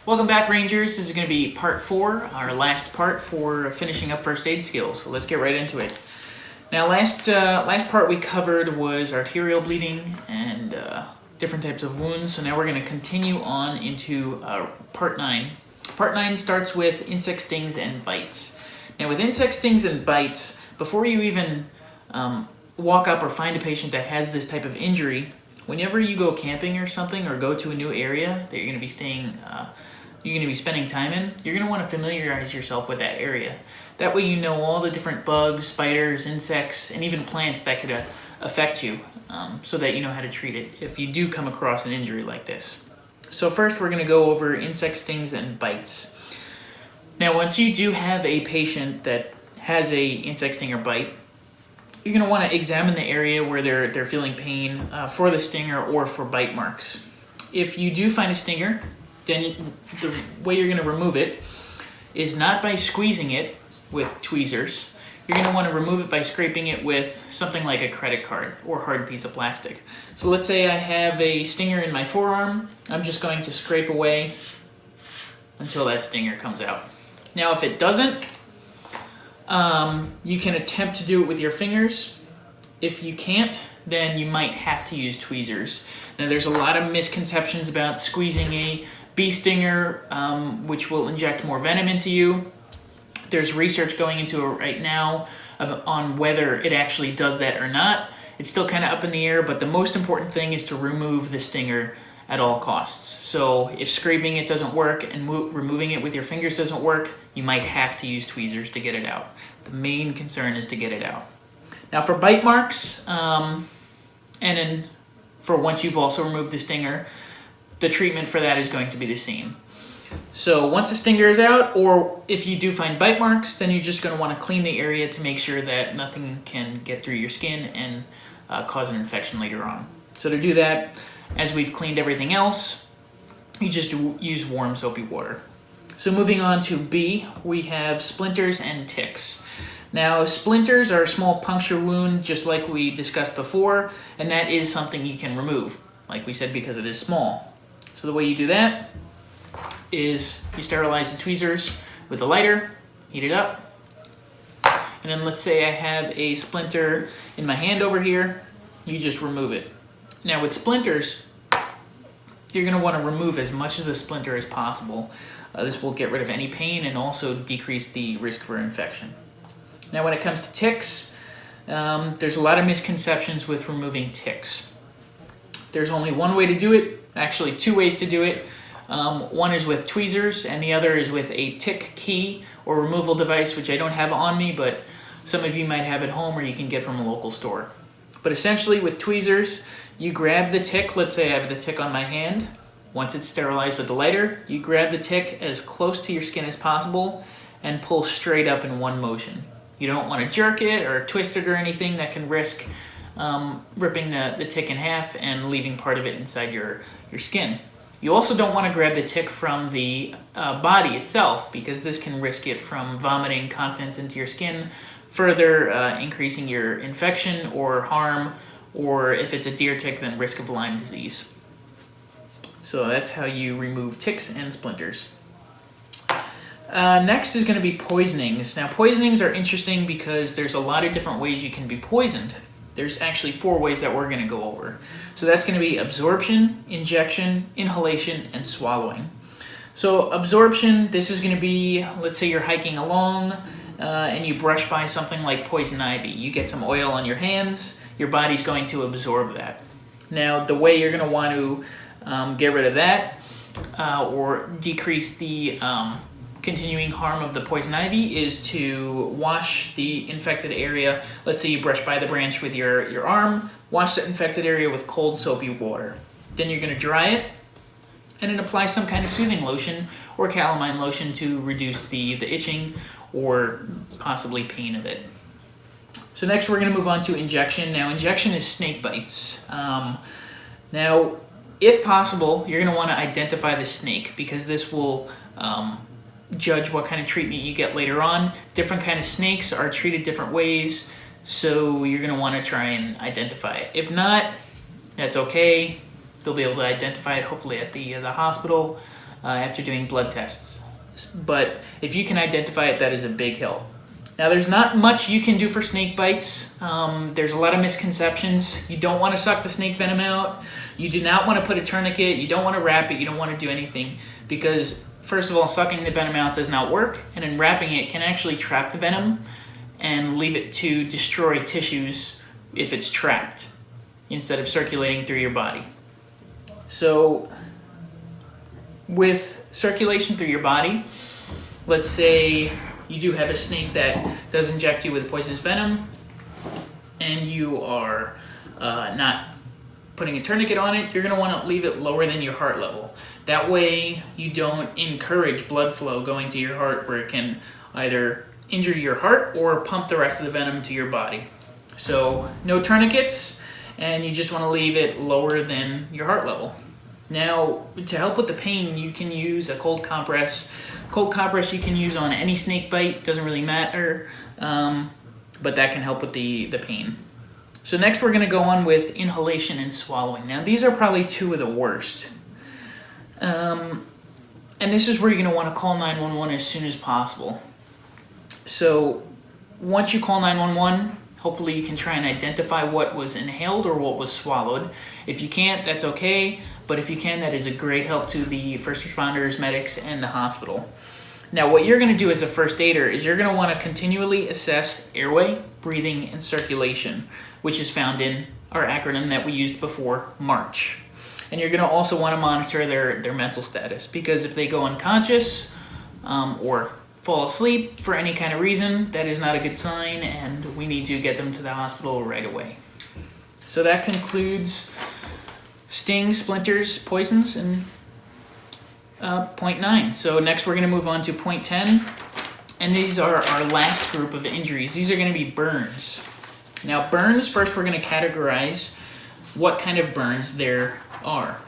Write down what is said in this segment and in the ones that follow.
Welcome back, Rangers. This is going to be part 4, our last part for finishing up first aid skills. So let's get right into it. Now, last part we covered was arterial bleeding and different types of wounds. So now we're going to continue on into part 9. Part 9 starts with insect stings and bites. Now, with insect stings and bites, before you even walk up or find a patient that has this type of injury, whenever you go camping or something or go to a new area that you're going to be spending time in, you're going to want to familiarize yourself with that area. That way you know all the different bugs, spiders, insects, and even plants that could affect you, so that you know how to treat it if you do come across an injury like this. So first we're going to go over insect stings and bites. Now, once you do have a patient that has a insect sting or bite, you're going to want to examine the area where they're feeling pain for the stinger or for bite marks. If you do find a stinger, then the way you're going to remove it is not by squeezing it with tweezers. You're going to want to remove it by scraping it with something like a credit card or hard piece of plastic. So let's say I have a stinger in my forearm. I'm just going to scrape away until that stinger comes out. Now, if it doesn't, you can attempt to do it with your fingers. If you can't, then you might have to use tweezers. Now, there's a lot of misconceptions about squeezing a bee stinger, which will inject more venom into you. There's research going into it right now on whether it actually does that or not. It's still kind of up in the air, but the most important thing is to remove the stinger at all costs. So if scraping it doesn't work and removing it with your fingers doesn't work, you might have to use tweezers to get it out. The main concern is to get it out. Now, for bite marks, and then for once you've also removed the stinger, the treatment for that is going to be the same. So once the stinger is out, or if you do find bite marks, then you're just going to want to clean the area to make sure that nothing can get through your skin and cause an infection later on. So to do that, as we've cleaned everything else, you just use warm soapy water. So moving on to B, we have splinters and ticks. Now, splinters are a small puncture wound, just like we discussed before, and that is something you can remove, like we said, because it is small. So the way you do that is you sterilize the tweezers with a lighter, heat it up, and then let's say I have a splinter in my hand over here, you just remove it. Now, with splinters, you're going to want to remove as much of the splinter as possible. This will get rid of any pain and also decrease the risk for infection. Now, when it comes to ticks, there's a lot of misconceptions with removing ticks. There's only one way to do it, actually 2 ways to do it. One is with tweezers and the other is with a tick key or removal device, which I don't have on me, but some of you might have at home or you can get from a local store. But essentially with tweezers, you grab the tick. Let's say I have the tick on my hand. Once it's sterilized with the lighter, you grab the tick as close to your skin as possible and pull straight up in one motion. You don't want to jerk it or twist it or anything that can risk ripping the tick in half and leaving part of it inside your skin. You also don't want to grab the tick from the body itself, because this can risk it from vomiting contents into your skin, further increasing your infection or harm, or if it's a deer tick, then risk of Lyme disease. So that's how you remove ticks and splinters. Next is going to be poisonings. Now, poisonings are interesting because there's a lot of different ways you can be poisoned. There's actually 4 ways that we're going to go over. So that's going to be absorption, injection, inhalation, and swallowing. So absorption, this is going to be, let's say you're hiking along and you brush by something like poison ivy. You get some oil on your hands, your body's going to absorb that. Now, the way you're going to want to get rid of that or decrease the continuing harm of the poison ivy is to wash the infected area. Let's say you brush by the branch with your arm, wash the infected area with cold soapy water. Then you're going to dry it and then apply some kind of soothing lotion or calamine lotion to reduce the itching or possibly pain of it. So next we're going to move on to injection. Now, injection is snake bites. Now, if possible, you're going to want to identify the snake, because this will judge what kind of treatment you get later on. Different kind of snakes are treated different ways, so you're going to want to try and identify it. If not, that's okay. They'll be able to identify it hopefully at the hospital. after doing blood tests. But if you can identify it, that is a big help. Now, there's not much you can do for snake bites. There's a lot of misconceptions. You don't want to suck the snake venom out. You do not want to put a tourniquet. You don't want to wrap it. You don't want to do anything because, first of all, sucking the venom out does not work, and then wrapping it can actually trap the venom and leave it to destroy tissues if it's trapped instead of circulating through your body. So with circulation through your body, let's say you do have a snake that does inject you with poisonous venom and you are not putting a tourniquet on it, you're going to want to leave it lower than your heart level. That way you don't encourage blood flow going to your heart where it can either injure your heart or pump the rest of the venom to your body. So no tourniquets, and you just want to leave it lower than your heart level. Now, to help with the pain, you can use a cold compress. Cold compress you can use on any snake bite, doesn't really matter, but that can help with the pain. So next we're going to go on with inhalation and swallowing. Now these are probably two of the worst. And this is where you're going to want to call 911 as soon as possible. So once you call 911, hopefully you can try and identify what was inhaled or what was swallowed. If you can't, that's okay. But if you can, that is a great help to the first responders, medics, and the hospital. Now, what you're going to do as a first aider is you're going to want to continually assess airway, breathing, and circulation, which is found in our acronym that we used before, MARCH. And you're going to also want to monitor their mental status, because if they go unconscious or fall asleep for any kind of reason, that is not a good sign, and we need to get them to the hospital right away. So that concludes stings, splinters, poisons, and point 9. So next we're going to move on to point 10, and these are our last group of injuries. These are going to be burns. Now burns, first we're going to categorize what kind of burns there are.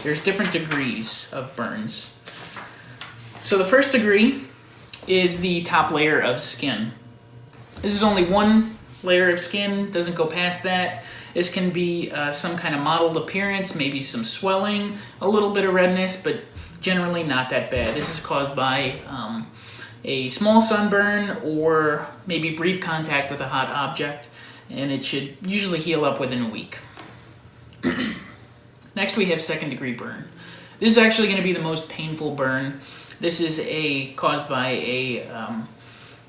There's different degrees of burns. So the first degree is the top layer of skin. This is only one layer of skin, doesn't go past that. This can be some kind of mottled appearance, maybe some swelling, a little bit of redness, but generally not that bad. This is caused by a small sunburn or maybe brief contact with a hot object, and it should usually heal up within a week. Next we have second degree burn. This is actually going to be the most painful burn. This is caused by a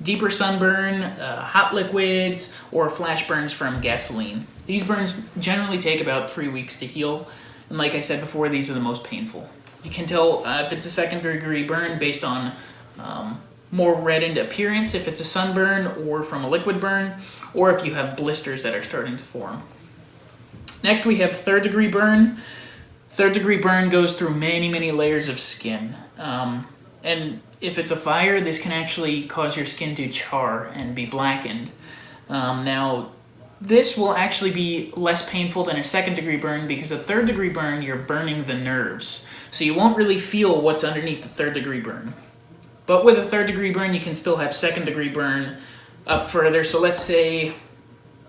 deeper sunburn, hot liquids, or flash burns from gasoline. These burns generally take about 3 weeks to heal, and like I said before, these are the most painful. You can tell if it's a second degree burn based on more reddened appearance, if it's a sunburn or from a liquid burn, or if you have blisters that are starting to form. Next we have third degree burn. Third degree burn goes through many, many layers of skin. And if it's a fire, this can actually cause your skin to char and be blackened. Now, this will actually be less painful than a second degree burn, because a third degree burn, you're burning the nerves. So you won't really feel what's underneath the third degree burn. But with a third degree burn, you can still have second degree burn up further. So let's say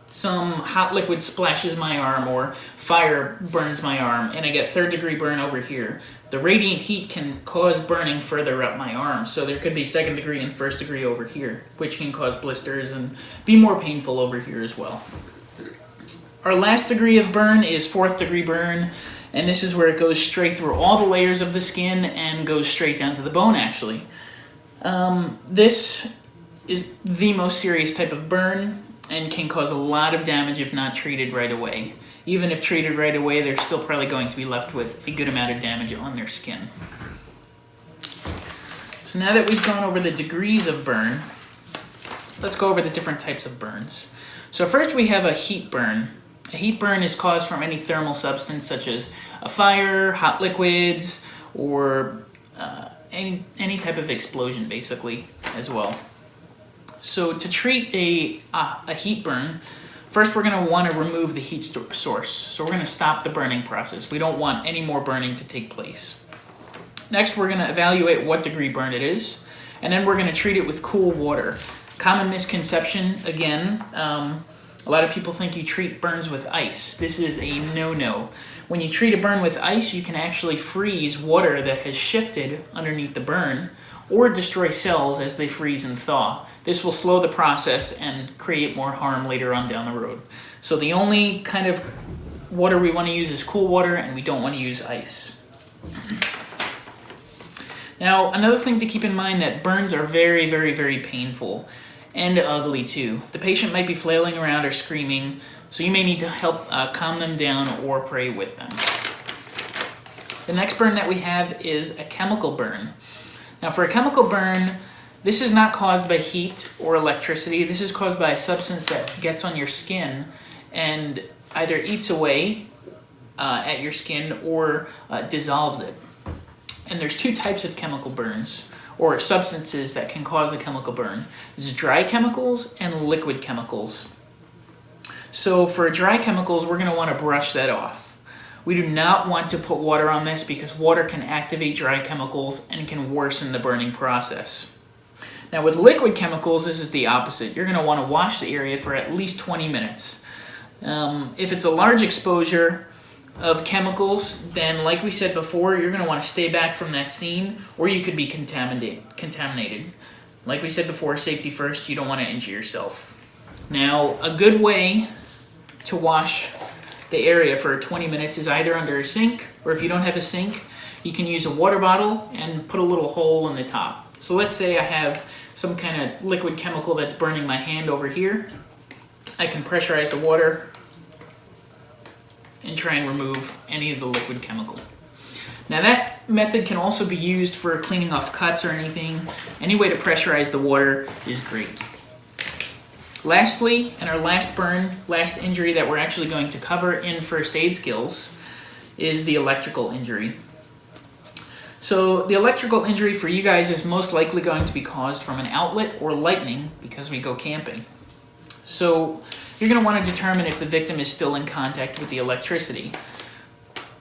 some hot liquid splashes my arm or fire burns my arm and I get third degree burn over here. The radiant heat can cause burning further up my arm, so there could be second degree and first degree over here, which can cause blisters and be more painful over here as well. Our last degree of burn is fourth degree burn, and this is where it goes straight through all the layers of the skin and goes straight down to the bone actually. This is the most serious type of burn and can cause a lot of damage if not treated right away. Even if treated right away, they're still probably going to be left with a good amount of damage on their skin. So now that we've gone over the degrees of burn, let's go over the different types of burns. So first we have a heat burn. A heat burn is caused from any thermal substance such as a fire, hot liquids, or any type of explosion basically as well. So to treat a heat burn, first we're going to want to remove the heat source. So we're going to stop the burning process. We don't want any more burning to take place. Next we're going to evaluate what degree burn it is, and then we're going to treat it with cool water. Common misconception, again, A lot of people think you treat burns with ice. This is a no-no. When you treat a burn with ice, you can actually freeze water that has shifted underneath the burn or destroy cells as they freeze and thaw. This will slow the process and create more harm later on down the road. So the only kind of water we want to use is cool water, and we don't want to use ice. Now, another thing to keep in mind, that burns are very, very, very painful and ugly too. The patient might be flailing around or screaming, so you may need to help calm them down or pray with them. The next burn that we have is a chemical burn. Now, for a chemical burn, this is not caused by heat or electricity. This is caused by a substance that gets on your skin and either eats away at your skin or dissolves it. And there's two types of chemical burns, or substances that can cause a chemical burn. This is dry chemicals and liquid chemicals. So for dry chemicals, we're going to want to brush that off. We do not want to put water on this because water can activate dry chemicals and can worsen the burning process. Now with liquid chemicals, this is the opposite. You're going to want to wash the area for at least 20 minutes. If it's a large exposure of chemicals, then like we said before, you're going to want to stay back from that scene, or you could be contaminated. Like we said before, safety first. You don't want to injure yourself. Now, a good way to wash the area for 20 minutes is either under a sink, or if you don't have a sink, you can use a water bottle and put a little hole in the top. So let's say I have some kind of liquid chemical that's burning my hand over here. I can pressurize the water and try and remove any of the liquid chemical. Now that method can also be used for cleaning off cuts or anything. Any way to pressurize the water is great. Lastly, and our last burn, last injury that we're actually going to cover in first aid skills is the electrical injury. So the electrical injury for you guys is most likely going to be caused from an outlet or lightning because we go camping. So you're going to want to determine if the victim is still in contact with the electricity.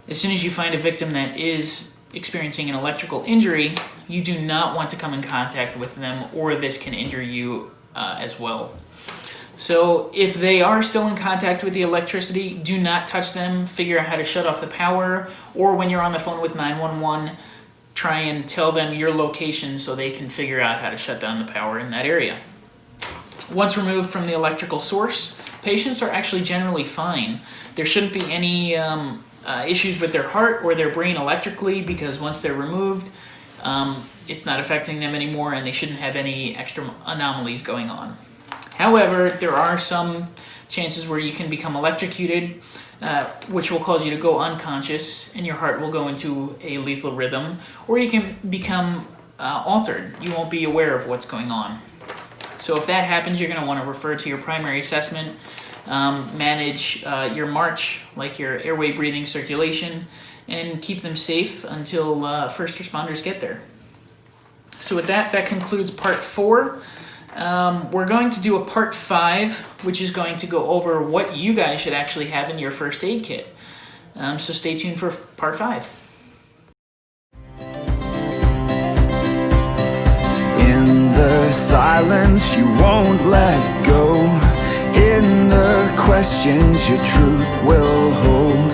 As soon as you find a victim that is experiencing an electrical injury, you do not want to come in contact with them, or this can injure you as well. So if they are still in contact with the electricity, do not touch them. Figure out how to shut off the power, or when you're on the phone with 911, try and tell them your location so they can figure out how to shut down the power in that area. Once removed from the electrical source, patients are actually generally fine. There shouldn't be any issues with their heart or their brain electrically, because once they're removed, it's not affecting them anymore and they shouldn't have any extra anomalies going on. However, there are some chances where you can become electrocuted, which will cause you to go unconscious and your heart will go into a lethal rhythm, or you can become altered. You won't be aware of what's going on. So if that happens, you're going to want to refer to your primary assessment, manage your march, like your airway, breathing, circulation, and keep them safe until first responders get there. So with that, that concludes part 4. We're going to do a part 5, which is going to go over what you guys should actually have in your first aid kit. So stay tuned for part 5. In the silence you won't let go, in the questions your truth will hold,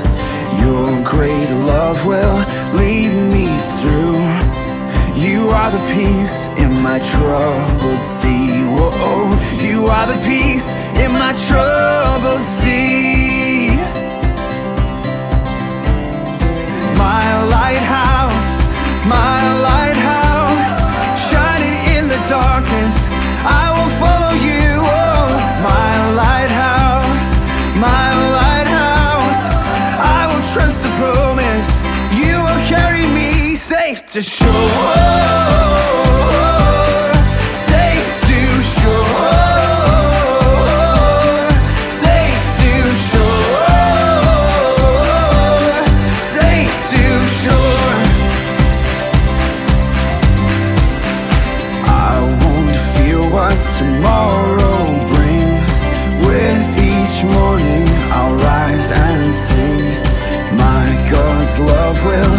your great love will lead me through. You are the peace in my troubled sea. Whoa, you are the peace in my troubled sea. My lighthouse, shining in the darkness, I will follow you. Oh, my lighthouse, I will trust the promise. You will carry me safe to shore. Safe to shore. Safe to shore. Safe to shore. I won't fear what tomorrow brings. With each morning I'll rise and sing. My God's love will